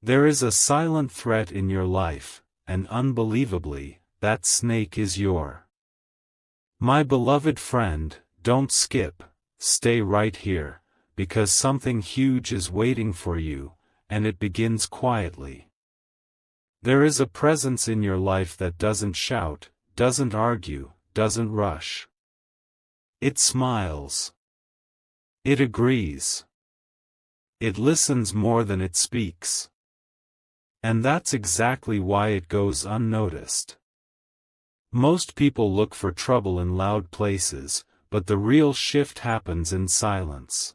There is a silent threat in your life, and unbelievably, that snake is your. My beloved friend, don't skip, stay right here, because something huge is waiting for you, and it begins quietly. There is a presence in your life that doesn't shout, doesn't argue, doesn't rush. It smiles. It agrees. It listens more than it speaks. And that's exactly why it goes unnoticed. Most people look for trouble in loud places, but the real shift happens in silence.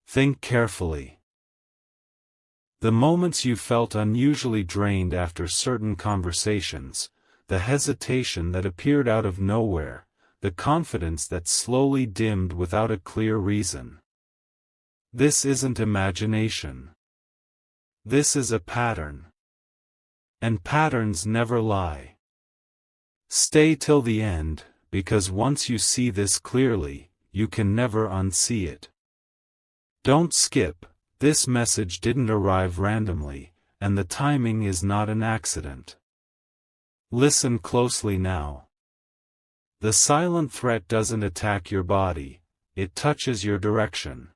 Think carefully. The moments you felt unusually drained after certain conversations, the hesitation that appeared out of nowhere, the confidence that slowly dimmed without a clear reason. This isn't imagination. This is a pattern. And patterns never lie. Stay till the end, because once you see this clearly, you can never unsee it. Don't skip, this message didn't arrive randomly, and the timing is not an accident. Listen closely now. The silent threat doesn't attack your body, it touches your direction.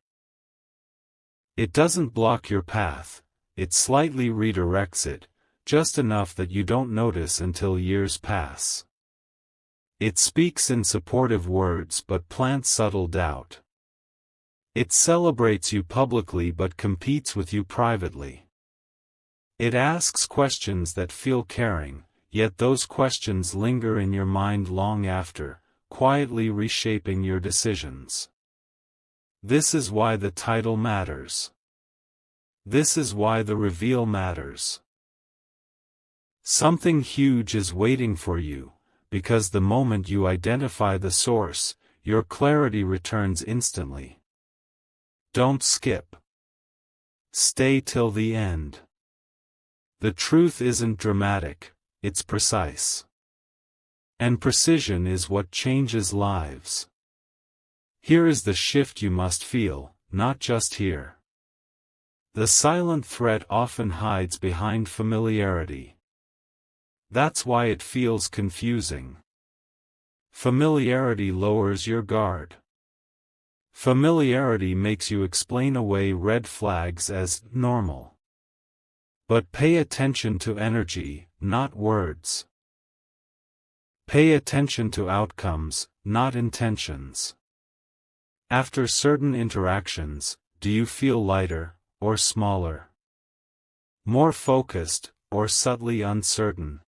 It doesn't block your path, it slightly redirects it, just enough that you don't notice until years pass. It speaks in supportive words but plants subtle doubt. It celebrates you publicly but competes with you privately. It asks questions that feel caring, yet those questions linger in your mind long after, quietly reshaping your decisions. This is why the title matters. This is why the reveal matters. Something huge is waiting for you, because the moment you identify the source, your clarity returns instantly. Don't skip. Stay till the end. The truth isn't dramatic, it's precise. And precision is what changes lives. Here is the shift you must feel, not just hear. The silent threat often hides behind familiarity. That's why it feels confusing. Familiarity lowers your guard. Familiarity makes you explain away red flags as normal. But pay attention to energy, not words. Pay attention to outcomes, not intentions. After certain interactions, do you feel lighter, or smaller? More focused, or subtly uncertain?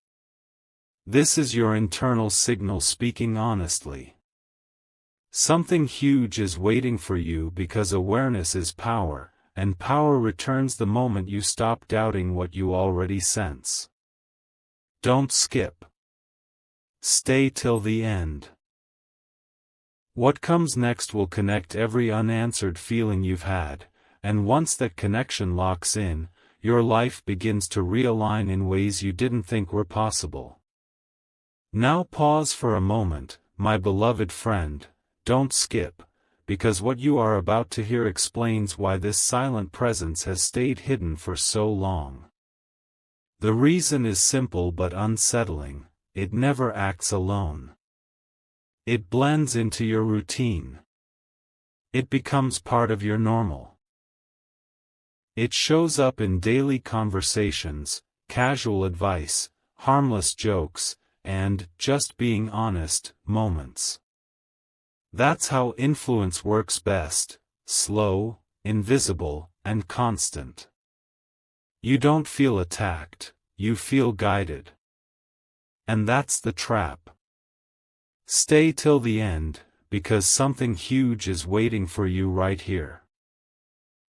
This is your internal signal speaking honestly. Something huge is waiting for you because awareness is power, and power returns the moment you stop doubting what you already sense. Don't skip. Stay till the end. What comes next will connect every unanswered feeling you've had, and once that connection locks in, your life begins to realign in ways you didn't think were possible. Now pause for a moment, my beloved friend, don't skip, because what you are about to hear explains why this silent presence has stayed hidden for so long. The reason is simple but unsettling, it never acts alone. It blends into your routine. It becomes part of your normal. It shows up in daily conversations, casual advice, harmless jokes, and, just being honest, moments. That's how influence works best, slow, invisible, and constant. You don't feel attacked, you feel guided. And that's the trap. Stay till the end, because something huge is waiting for you right here.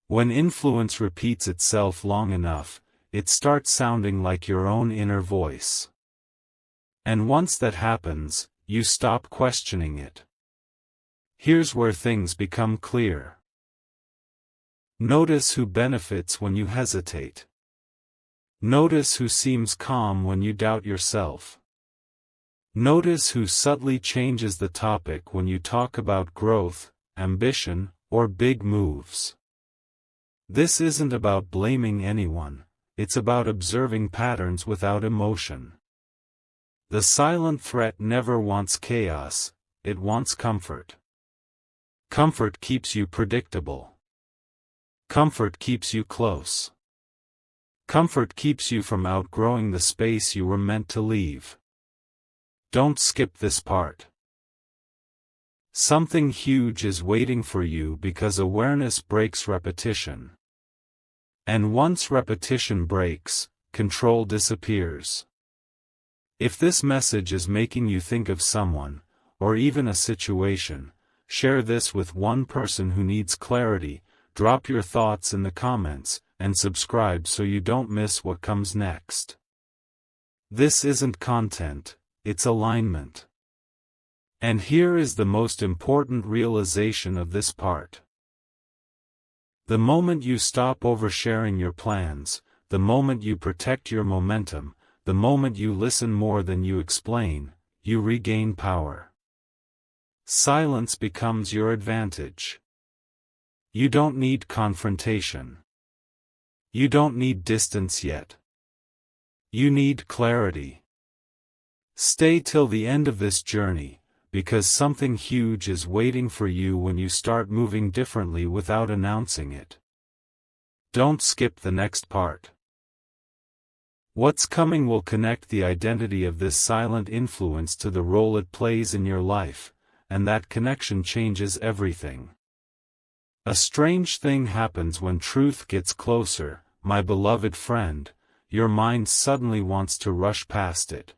When influence repeats itself long enough, it starts sounding like your own inner voice. And once that happens, you stop questioning it. Here's where things become clear. Notice who benefits when you hesitate. Notice who seems calm when you doubt yourself. Notice who subtly changes the topic when you talk about growth, ambition, or big moves. This isn't about blaming anyone, it's about observing patterns without emotion. The silent threat never wants chaos, it wants comfort. Comfort keeps you predictable. Comfort keeps you close. Comfort keeps you from outgrowing the space you were meant to leave. Don't skip this part. Something huge is waiting for you because awareness breaks repetition. And once repetition breaks, control disappears. If this message is making you think of someone, or even a situation, share this with one person who needs clarity, drop your thoughts in the comments, and subscribe so you don't miss what comes next. This isn't content, it's alignment. And here is the most important realization of this part. The moment you stop oversharing your plans, the moment you protect your momentum, the moment you listen more than you explain, you regain power. Silence becomes your advantage. You don't need confrontation. You don't need distance yet. You need clarity. Stay till the end of this journey, because something huge is waiting for you when you start moving differently without announcing it. Don't skip the next part. What's coming will connect the identity of this silent influence to the role it plays in your life, and that connection changes everything. A strange thing happens when truth gets closer, my beloved friend, your mind suddenly wants to rush past it.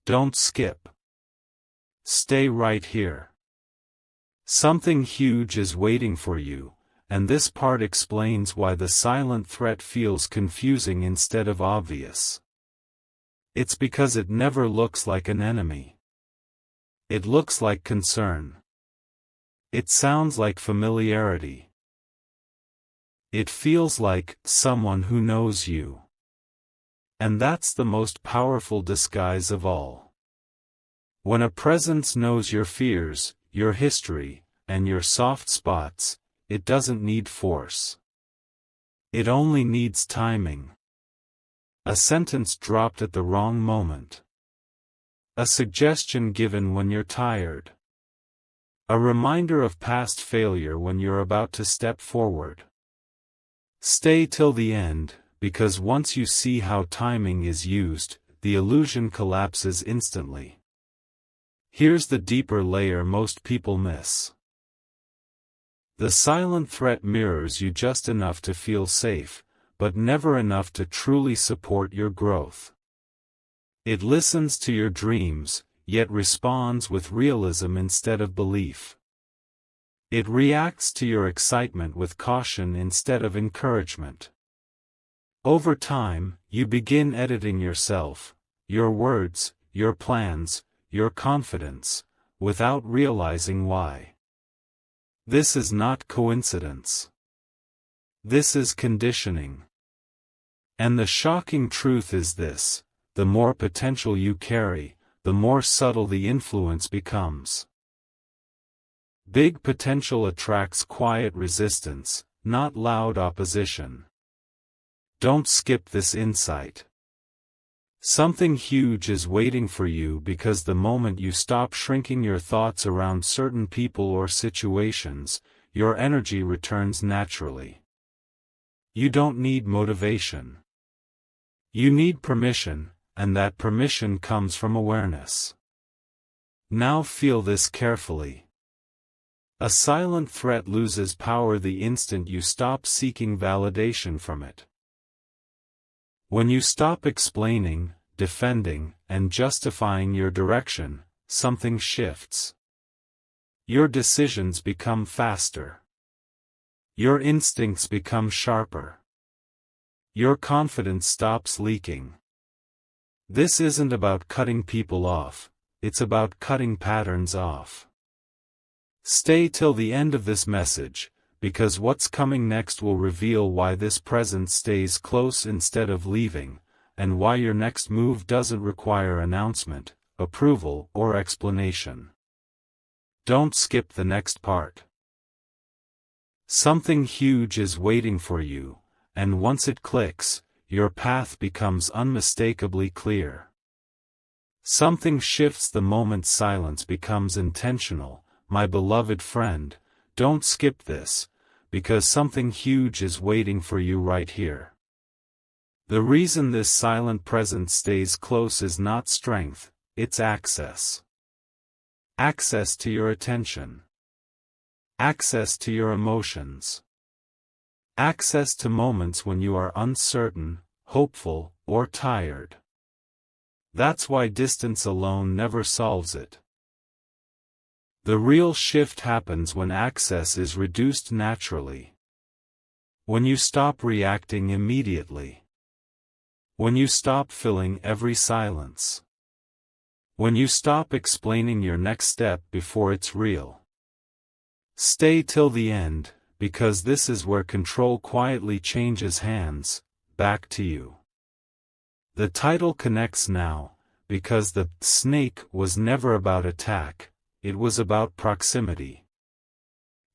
Don't skip. Stay right here. Something huge is waiting for you, and this part explains why the silent threat feels confusing instead of obvious. It's because it never looks like an enemy. It looks like concern. It sounds like familiarity. It feels like someone who knows you. And that's the most powerful disguise of all. When a presence knows your fears, your history, and your soft spots, it doesn't need force. It only needs timing. A sentence dropped at the wrong moment. A suggestion given when you're tired. A reminder of past failure when you're about to step forward. Stay till the end, because once you see how timing is used, the illusion collapses instantly. Here's the deeper layer most people miss. The silent threat mirrors you just enough to feel safe, but never enough to truly support your growth. It listens to your dreams, yet responds with realism instead of belief. It reacts to your excitement with caution instead of encouragement. Over time, you begin editing yourself, your words, your plans, your confidence, without realizing why. This is not coincidence. This is conditioning. And the shocking truth is this: the more potential you carry, the more subtle the influence becomes. Big potential attracts quiet resistance, not loud opposition. Don't skip this insight. Something huge is waiting for you because the moment you stop shrinking your thoughts around certain people or situations, your energy returns naturally. You don't need motivation. You need permission, and that permission comes from awareness. Now feel this carefully. A silent threat loses power the instant you stop seeking validation from it. When you stop explaining, defending, and justifying your direction, something shifts. Your decisions become faster. Your instincts become sharper. Your confidence stops leaking. This isn't about cutting people off, it's about cutting patterns off. Stay till the end of this message, because what's coming next will reveal why this presence stays close instead of leaving, and why your next move doesn't require announcement, approval, or explanation. Don't skip the next part. Something huge is waiting for you, and once it clicks, your path becomes unmistakably clear. Something shifts the moment silence becomes intentional. My beloved friend, don't skip this, because something huge is waiting for you right here. The reason this silent presence stays close is not strength, it's access. Access to your attention. Access to your emotions. Access to moments when you are uncertain, hopeful, or tired. That's why distance alone never solves it. The real shift happens when access is reduced naturally. When you stop reacting immediately. When you stop filling every silence. When you stop explaining your next step before it's real. Stay till the end, because this is where control quietly changes hands, back to you. The title connects now, because the snake was never about attack, it was about proximity.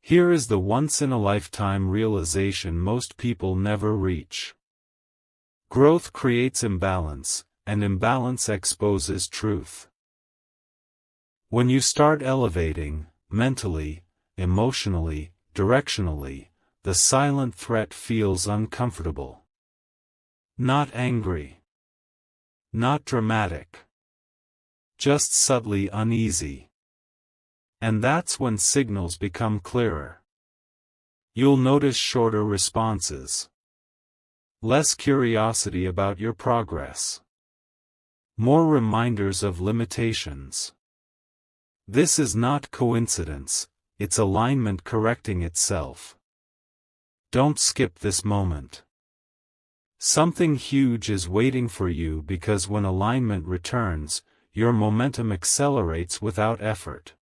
Here is the once-in-a-lifetime realization most people never reach. Growth creates imbalance, and imbalance exposes truth. When you start elevating, mentally, emotionally, directionally, the silent threat feels uncomfortable. Not angry. Not dramatic. Just subtly uneasy. And that's when signals become clearer. You'll notice shorter responses. Less curiosity about your progress. More reminders of limitations. This is not coincidence, it's alignment correcting itself. Don't skip this moment. Something huge is waiting for you because when alignment returns, your momentum accelerates without effort.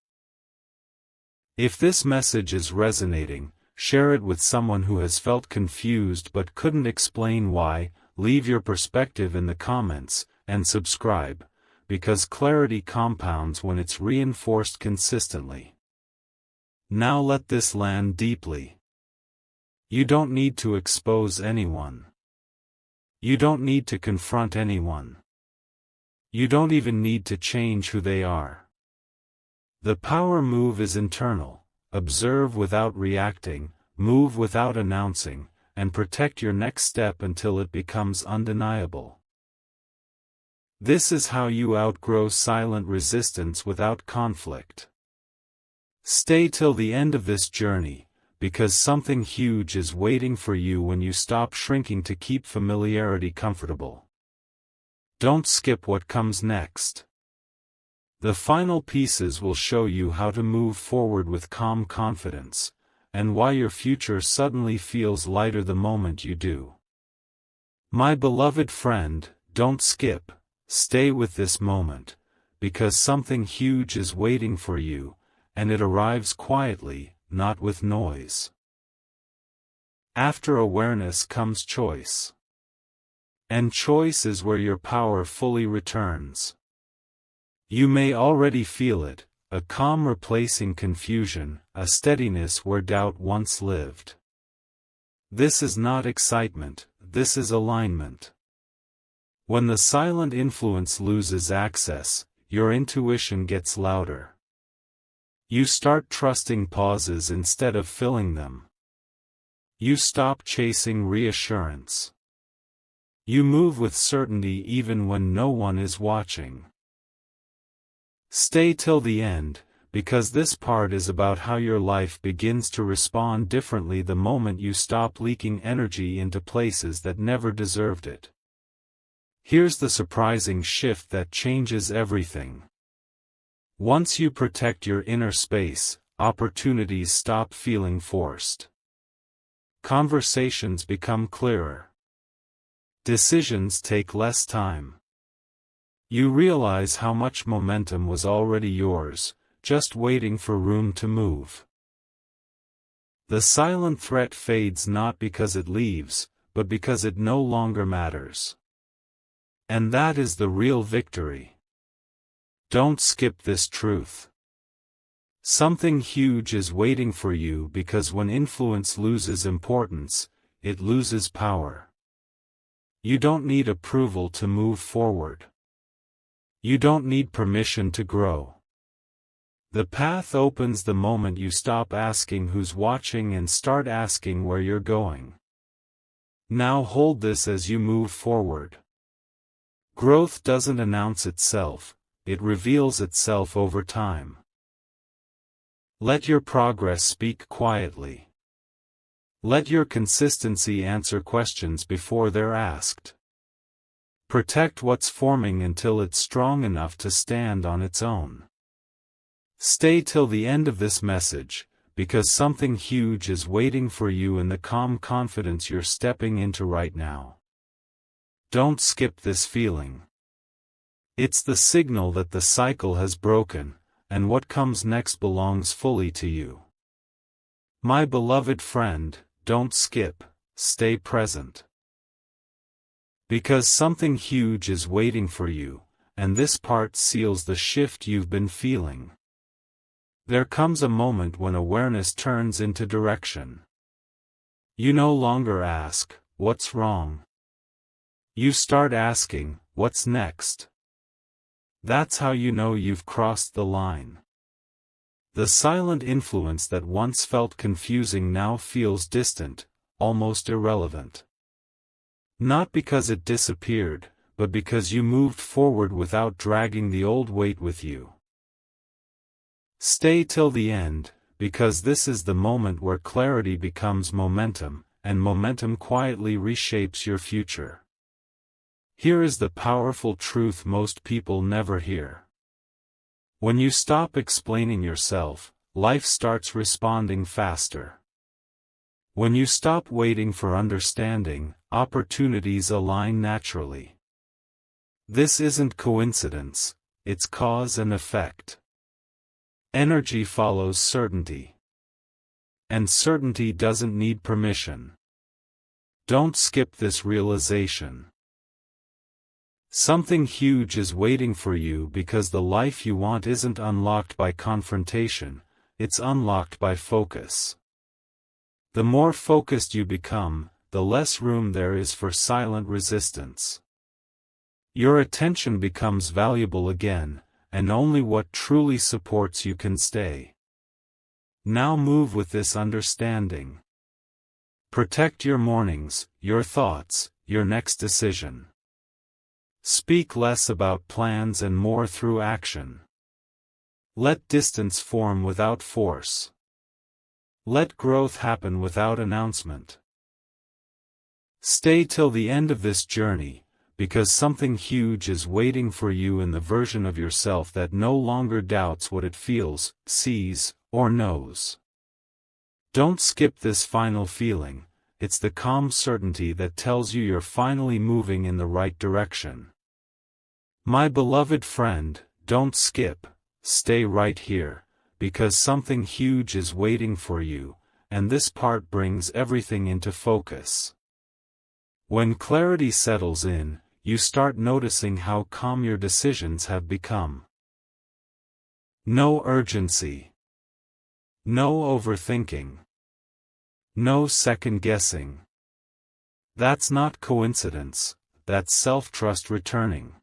If this message is resonating, share it with someone who has felt confused but couldn't explain why. Leave your perspective in the comments, and subscribe, because clarity compounds when it's reinforced consistently. Now let this land deeply. You don't need to expose anyone. You don't need to confront anyone. You don't even need to change who they are. The power move is internal. Observe without reacting, move without announcing, and protect your next step until it becomes undeniable. This is how you outgrow silent resistance without conflict. Stay till the end of this journey, because something huge is waiting for you when you stop shrinking to keep familiarity comfortable. Don't skip what comes next. The final pieces will show you how to move forward with calm confidence, and why your future suddenly feels lighter the moment you do. My beloved friend, don't skip, stay with this moment, because something huge is waiting for you, and it arrives quietly, not with noise. After awareness comes choice. And choice is where your power fully returns. You may already feel it, a calm replacing confusion, a steadiness where doubt once lived. This is not excitement, this is alignment. When the silent influence loses access, your intuition gets louder. You start trusting pauses instead of filling them. You stop chasing reassurance. You move with certainty even when no one is watching. Stay till the end, because this part is about how your life begins to respond differently the moment you stop leaking energy into places that never deserved it. Here's the surprising shift that changes everything. Once you protect your inner space, opportunities stop feeling forced. Conversations become clearer. Decisions take less time. You realize how much momentum was already yours, just waiting for room to move. The silent threat fades not because it leaves, but because it no longer matters. And that is the real victory. Don't skip this truth. Something huge is waiting for you because when influence loses importance, it loses power. You don't need approval to move forward. You don't need permission to grow. The path opens the moment you stop asking who's watching and start asking where you're going. Now hold this as you move forward. Growth doesn't announce itself, it reveals itself over time. Let your progress speak quietly. Let your consistency answer questions before they're asked. Protect what's forming until it's strong enough to stand on its own. Stay till the end of this message, because something huge is waiting for you in the calm confidence you're stepping into right now. Don't skip this feeling. It's the signal that the cycle has broken, and what comes next belongs fully to you. My beloved friend, don't skip, stay present. Because something huge is waiting for you, and this part seals the shift you've been feeling. There comes a moment when awareness turns into direction. You no longer ask, "What's wrong?" You start asking, "What's next?" That's how you know you've crossed the line. The silent influence that once felt confusing now feels distant, almost irrelevant. Not because it disappeared, but because you moved forward without dragging the old weight with you. Stay till the end, because this is the moment where clarity becomes momentum, and momentum quietly reshapes your future. Here is the powerful truth most people never hear. When you stop explaining yourself, life starts responding faster. When you stop waiting for understanding, opportunities align naturally. This isn't coincidence, it's cause and effect. Energy follows certainty. And certainty doesn't need permission. Don't skip this realization. Something huge is waiting for you because the life you want isn't unlocked by confrontation, it's unlocked by focus. The more focused you become, the less room there is for silent resistance. Your attention becomes valuable again, and only what truly supports you can stay. Now move with this understanding. Protect your mornings, your thoughts, your next decision. Speak less about plans and more through action. Let distance form without force. Let growth happen without announcement. Stay till the end of this journey, because something huge is waiting for you in the version of yourself that no longer doubts what it feels, sees, or knows. Don't skip this final feeling, it's the calm certainty that tells you you're finally moving in the right direction. My beloved friend, don't skip, stay right here, because something huge is waiting for you, and this part brings everything into focus. When clarity settles in, you start noticing how calm your decisions have become. No urgency. No overthinking. No second-guessing. That's not coincidence, that's self-trust returning.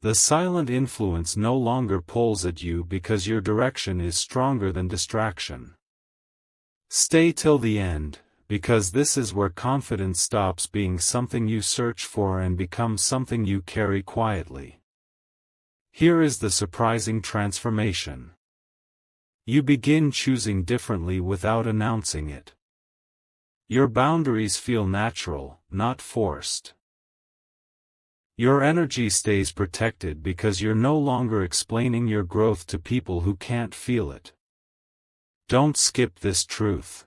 The silent influence no longer pulls at you because your direction is stronger than distraction. Stay till the end, because this is where confidence stops being something you search for and becomes something you carry quietly. Here is the surprising transformation. You begin choosing differently without announcing it. Your boundaries feel natural, not forced. Your energy stays protected because you're no longer explaining your growth to people who can't feel it. Don't skip this truth.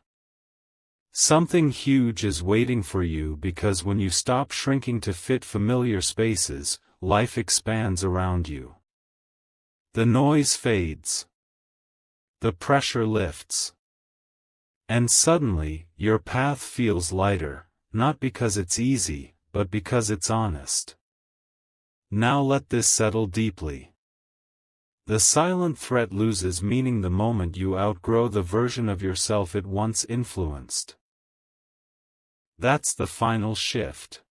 Something huge is waiting for you because when you stop shrinking to fit familiar spaces, life expands around you. The noise fades. The pressure lifts. And suddenly, your path feels lighter, not because it's easy, but because it's honest. Now let this settle deeply. The silent threat loses meaning the moment you outgrow the version of yourself it once influenced. That's the final shift.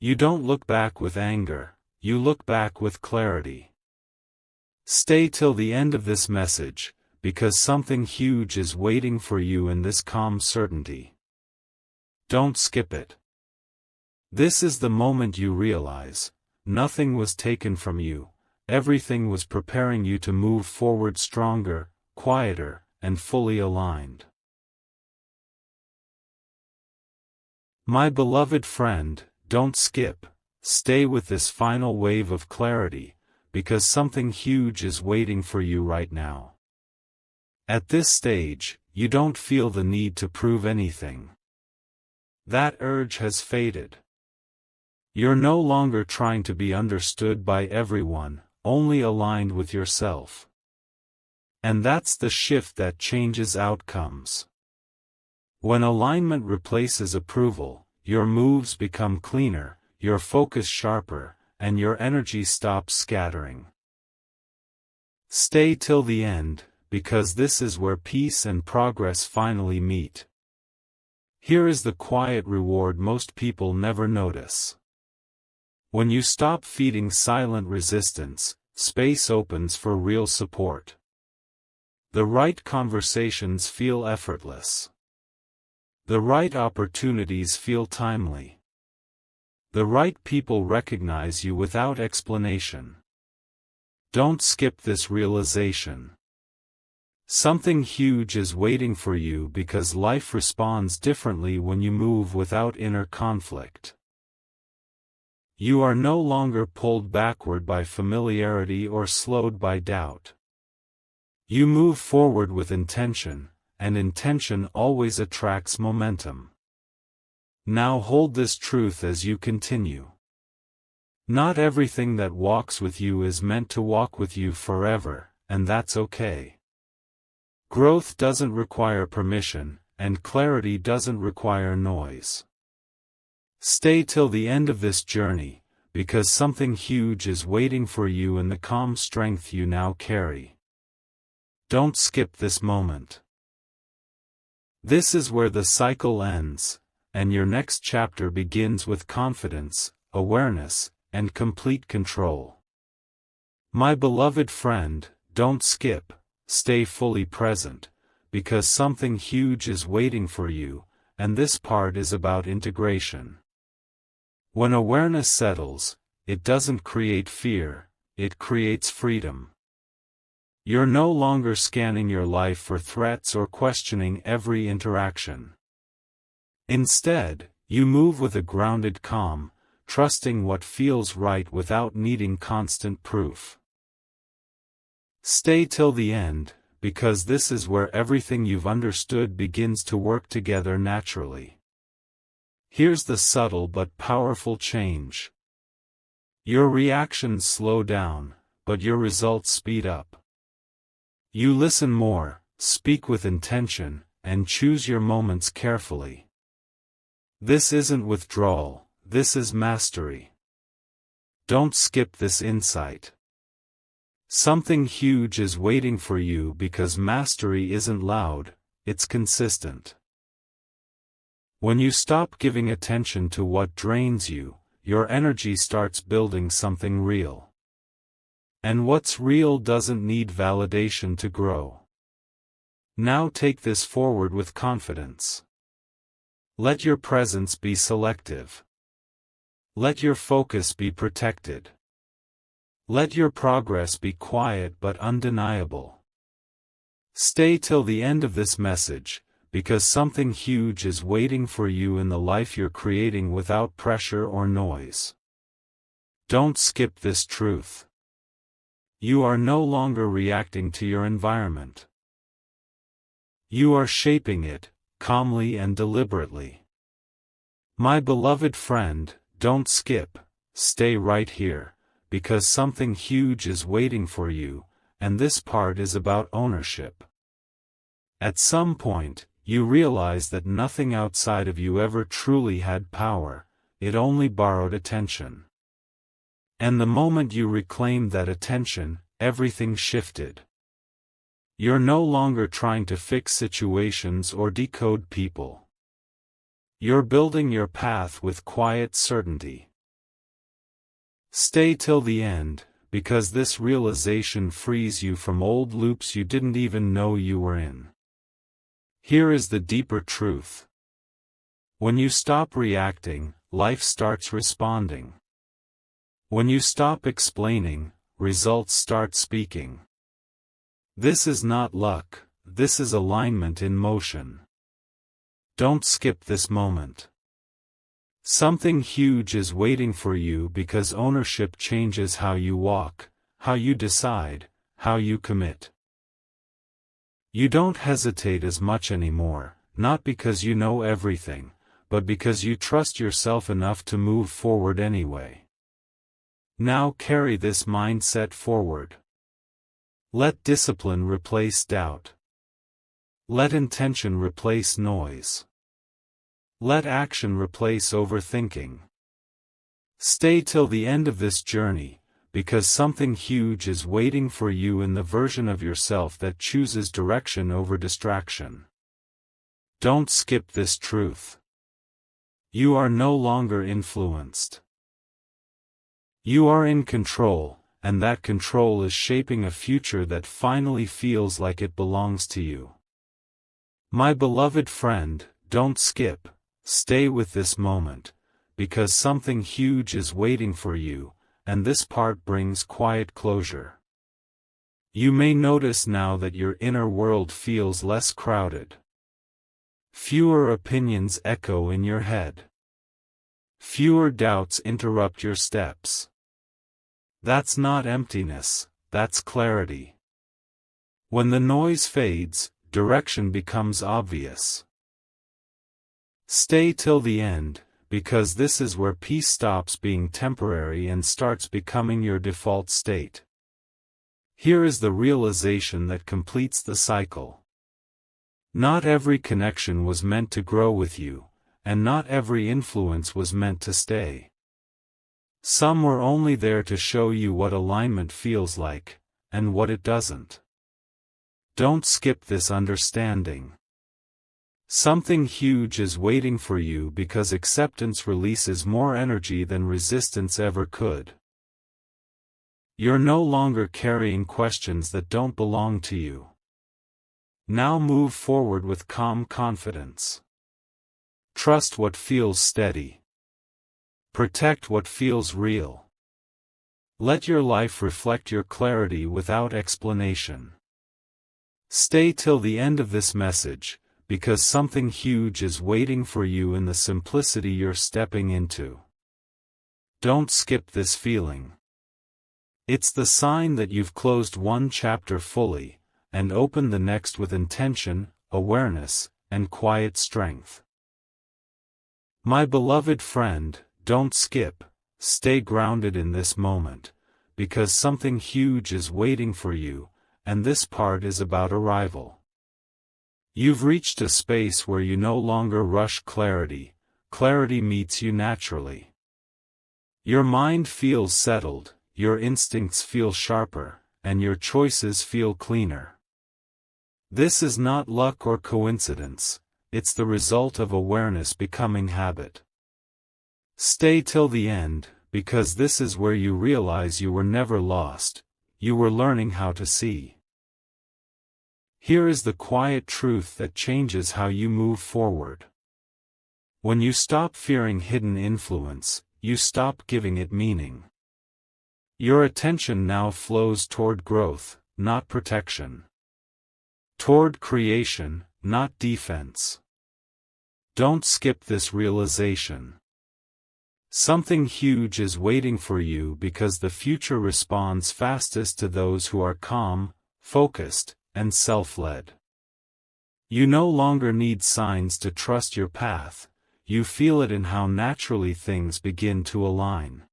You don't look back with anger, you look back with clarity. Stay till the end of this message, because something huge is waiting for you in this calm certainty. Don't skip it. This is the moment you realize, nothing was taken from you, everything was preparing you to move forward stronger, quieter, and fully aligned. My beloved friend, don't skip, stay with this final wave of clarity, because something huge is waiting for you right now. At this stage, you don't feel the need to prove anything. That urge has faded. You're no longer trying to be understood by everyone, only aligned with yourself. And that's the shift that changes outcomes. When alignment replaces approval, your moves become cleaner, your focus sharper, and your energy stops scattering. Stay till the end, because this is where peace and progress finally meet. Here is the quiet reward most people never notice. When you stop feeding silent resistance, space opens for real support. The right conversations feel effortless. The right opportunities feel timely. The right people recognize you without explanation. Don't skip this realization. Something huge is waiting for you because life responds differently when you move without inner conflict. You are no longer pulled backward by familiarity or slowed by doubt. You move forward with intention, and intention always attracts momentum. Now hold this truth as you continue. Not everything that walks with you is meant to walk with you forever, and that's okay. Growth doesn't require permission, and clarity doesn't require noise. Stay till the end of this journey, because something huge is waiting for you in the calm strength you now carry. Don't skip this moment. This is where the cycle ends, and your next chapter begins with confidence, awareness, and complete control. My beloved friend, don't skip, stay fully present, because something huge is waiting for you, and this part is about integration. When awareness settles, it doesn't create fear, it creates freedom. You're no longer scanning your life for threats or questioning every interaction. Instead, you move with a grounded calm, trusting what feels right without needing constant proof. Stay till the end, because this is where everything you've understood begins to work together naturally. Here's the subtle but powerful change. Your reactions slow down, but your results speed up. You listen more, speak with intention, and choose your moments carefully. This isn't withdrawal, this is mastery. Don't skip this insight. Something huge is waiting for you because mastery isn't loud, it's consistent. When you stop giving attention to what drains you, your energy starts building something real. And what's real doesn't need validation to grow. Now take this forward with confidence. Let your presence be selective. Let your focus be protected. Let your progress be quiet but undeniable. Stay till the end of this message, because something huge is waiting for you in the life you're creating without pressure or noise. Don't skip this truth. You are no longer reacting to your environment. You are shaping it, calmly and deliberately. My beloved friend, don't skip, stay right here, because something huge is waiting for you, and this part is about ownership. At some point, you realize that nothing outside of you ever truly had power, it only borrowed attention. And the moment you reclaimed that attention, everything shifted. You're no longer trying to fix situations or decode people. You're building your path with quiet certainty. Stay till the end, because this realization frees you from old loops you didn't even know you were in. Here is the deeper truth. When you stop reacting, life starts responding. When you stop explaining, results start speaking. This is not luck, this is alignment in motion. Don't skip this moment. Something huge is waiting for you because ownership changes how you walk, how you decide, how you commit. You don't hesitate as much anymore, not because you know everything, but because you trust yourself enough to move forward anyway. Now carry this mindset forward. Let discipline replace doubt. Let intention replace noise. Let action replace overthinking. Stay till the end of this journey, because something huge is waiting for you in the version of yourself that chooses direction over distraction. Don't skip this truth. You are no longer influenced. You are in control, and that control is shaping a future that finally feels like it belongs to you. My beloved friend, don't skip. Stay with this moment, because something huge is waiting for you, and this part brings quiet closure. You may notice now that your inner world feels less crowded. Fewer opinions echo in your head. Fewer doubts interrupt your steps. That's not emptiness, that's clarity. When the noise fades, direction becomes obvious. Stay till the end, because this is where peace stops being temporary and starts becoming your default state. Here is the realization that completes the cycle. Not every connection was meant to grow with you, and not every influence was meant to stay. Some were only there to show you what alignment feels like, and what it doesn't. Don't skip this understanding. Something huge is waiting for you because acceptance releases more energy than resistance ever could. You're no longer carrying questions that don't belong to you. Now move forward with calm confidence. Trust what feels steady. Protect what feels real. Let your life reflect your clarity without explanation. Stay till the end of this message, because something huge is waiting for you in the simplicity you're stepping into. Don't skip this feeling. It's the sign that you've closed one chapter fully, and opened the next with intention, awareness, and quiet strength. My beloved friend, don't skip, stay grounded in this moment, because something huge is waiting for you, and this part is about arrival. You've reached a space where you no longer rush clarity, clarity meets you naturally. Your mind feels settled, your instincts feel sharper, and your choices feel cleaner. This is not luck or coincidence, it's the result of awareness becoming habit. Stay till the end, because this is where you realize you were never lost, you were learning how to see. Here is the quiet truth that changes how you move forward. When you stop fearing hidden influence, you stop giving it meaning. Your attention now flows toward growth, not protection. Toward creation, not defense. Don't skip this realization. Something huge is waiting for you because the future responds fastest to those who are calm, focused, and self-led. You no longer need signs to trust your path, you feel it in how naturally things begin to align.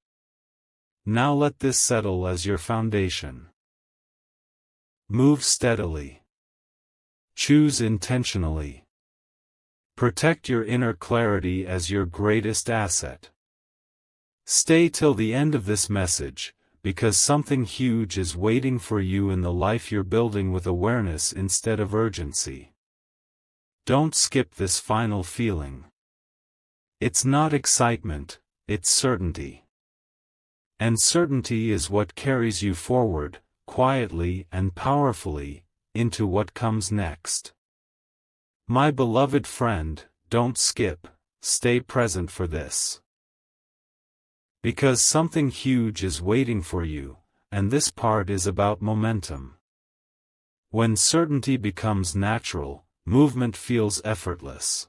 Now let this settle as your foundation. Move steadily. Choose intentionally. Protect your inner clarity as your greatest asset. Stay till the end of this message, because something huge is waiting for you in the life you're building with awareness instead of urgency. Don't skip this final feeling. It's not excitement, it's certainty. And certainty is what carries you forward, quietly and powerfully, into what comes next. My beloved friend, don't skip, stay present for this. Because something huge is waiting for you, and this part is about momentum. When certainty becomes natural, movement feels effortless.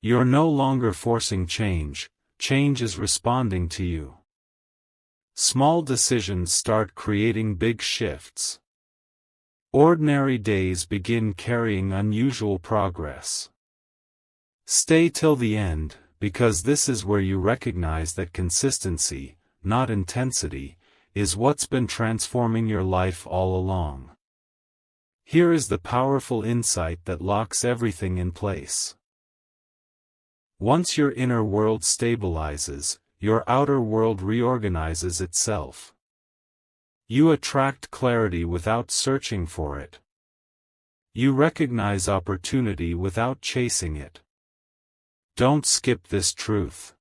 You're no longer forcing change, change is responding to you. Small decisions start creating big shifts. Ordinary days begin carrying unusual progress. Stay till the end, because this is where you recognize that consistency, not intensity, is what's been transforming your life all along. Here is the powerful insight that locks everything in place. Once your inner world stabilizes, your outer world reorganizes itself. You attract clarity without searching for it. You recognize opportunity without chasing it. Don't skip this truth.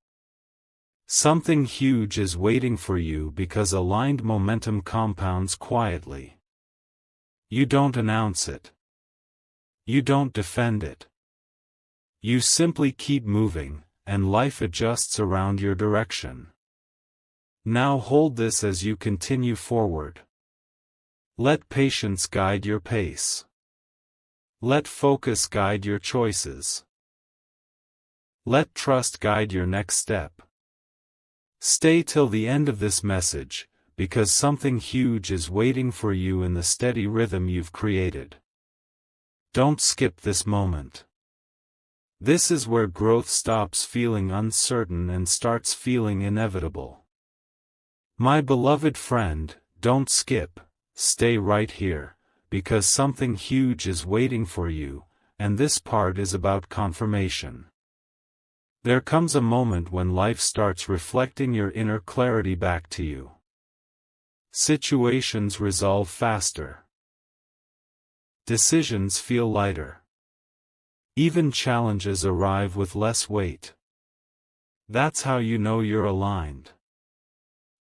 Something huge is waiting for you because aligned momentum compounds quietly. You don't announce it. You don't defend it. You simply keep moving, and life adjusts around your direction. Now hold this as you continue forward. Let patience guide your pace. Let focus guide your choices. Let trust guide your next step. Stay till the end of this message, because something huge is waiting for you in the steady rhythm you've created. Don't skip this moment. This is where growth stops feeling uncertain and starts feeling inevitable. My beloved friend, don't skip, stay right here, because something huge is waiting for you, and this part is about confirmation. There comes a moment when life starts reflecting your inner clarity back to you. Situations resolve faster. Decisions feel lighter. Even challenges arrive with less weight. That's how you know you're aligned.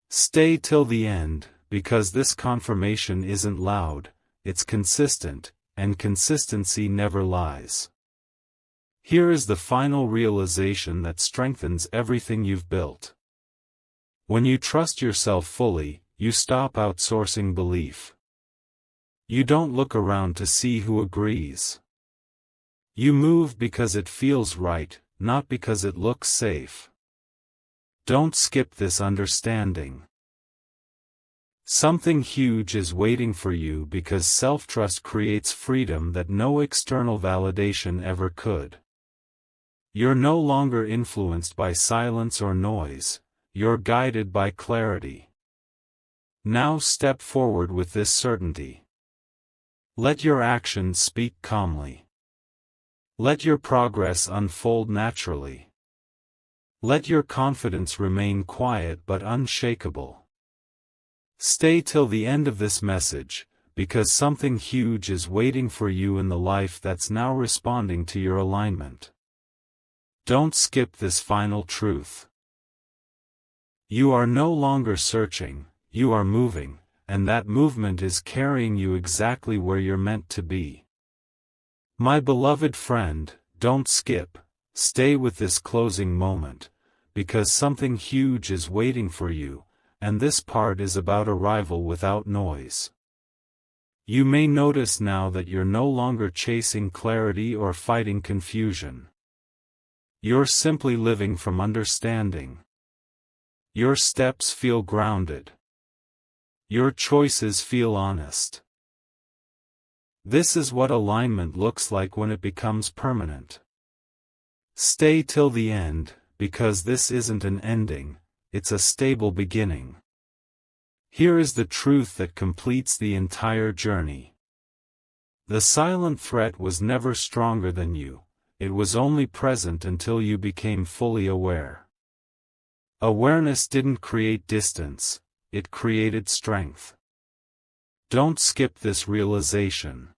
Stay till the end, because this confirmation isn't loud, it's consistent, and consistency never lies. Here is the final realization that strengthens everything you've built. When you trust yourself fully, you stop outsourcing belief. You don't look around to see who agrees. You move because it feels right, not because it looks safe. Don't skip this understanding. Something huge is waiting for you because self-trust creates freedom that no external validation ever could. You're no longer influenced by silence or noise, you're guided by clarity. Now step forward with this certainty. Let your actions speak calmly. Let your progress unfold naturally. Let your confidence remain quiet but unshakable. Stay till the end of this message, because something huge is waiting for you in the life that's now responding to your alignment. Don't skip this final truth. You are no longer searching, you are moving, and that movement is carrying you exactly where you're meant to be. My beloved friend, don't skip, stay with this closing moment, because something huge is waiting for you, and this part is about arrival without noise. You may notice now that you're no longer chasing clarity or fighting confusion. You're simply living from understanding. Your steps feel grounded. Your choices feel honest. This is what alignment looks like when it becomes permanent. Stay till the end, because this isn't an ending, it's a stable beginning. Here is the truth that completes the entire journey. The silent threat was never stronger than you. It was only present until you became fully aware. Awareness didn't create distance, it created strength. Don't skip this realization.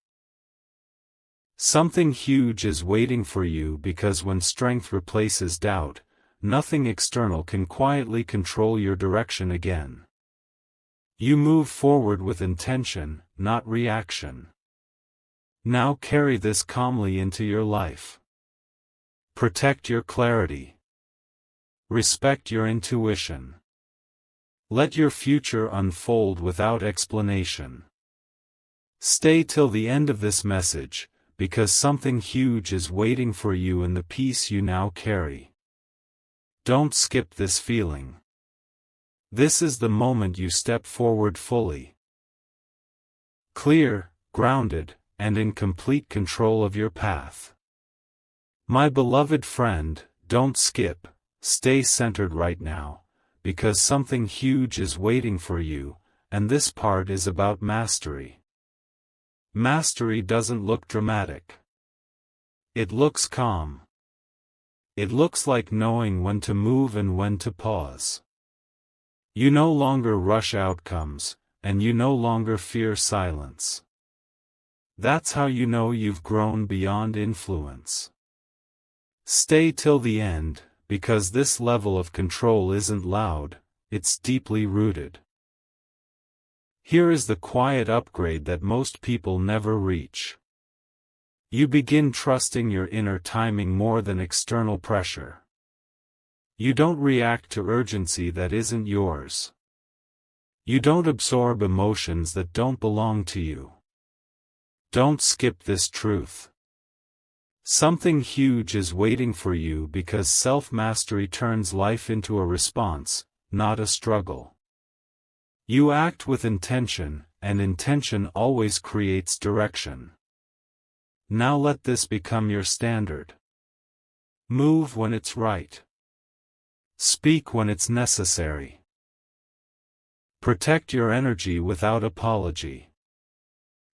Something huge is waiting for you because when strength replaces doubt, nothing external can quietly control your direction again. You move forward with intention, not reaction. Now carry this calmly into your life. Protect your clarity. Respect your intuition. Let your future unfold without explanation. Stay till the end of this message, because something huge is waiting for you in the peace you now carry. Don't skip this feeling. This is the moment you step forward fully. Clear, grounded, and in complete control of your path. My beloved friend, don't skip, stay centered right now, because something huge is waiting for you, and this part is about mastery. Mastery doesn't look dramatic. It looks calm. It looks like knowing when to move and when to pause. You no longer rush outcomes, and you no longer fear silence. That's how you know you've grown beyond influence. Stay till the end, because this level of control isn't loud, it's deeply rooted. Here is the quiet upgrade that most people never reach. You begin trusting your inner timing more than external pressure. You don't react to urgency that isn't yours. You don't absorb emotions that don't belong to you. Don't skip this truth. Something huge is waiting for you because self-mastery turns life into a response, not a struggle. You act with intention, and intention always creates direction. Now let this become your standard. Move when it's right. Speak when it's necessary. Protect your energy without apology.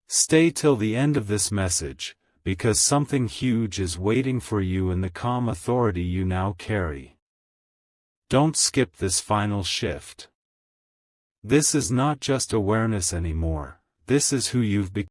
Stay till the end of this message, because something huge is waiting for you in the calm authority you now carry. Don't skip this final shift. This is not just awareness anymore, this is who you've become.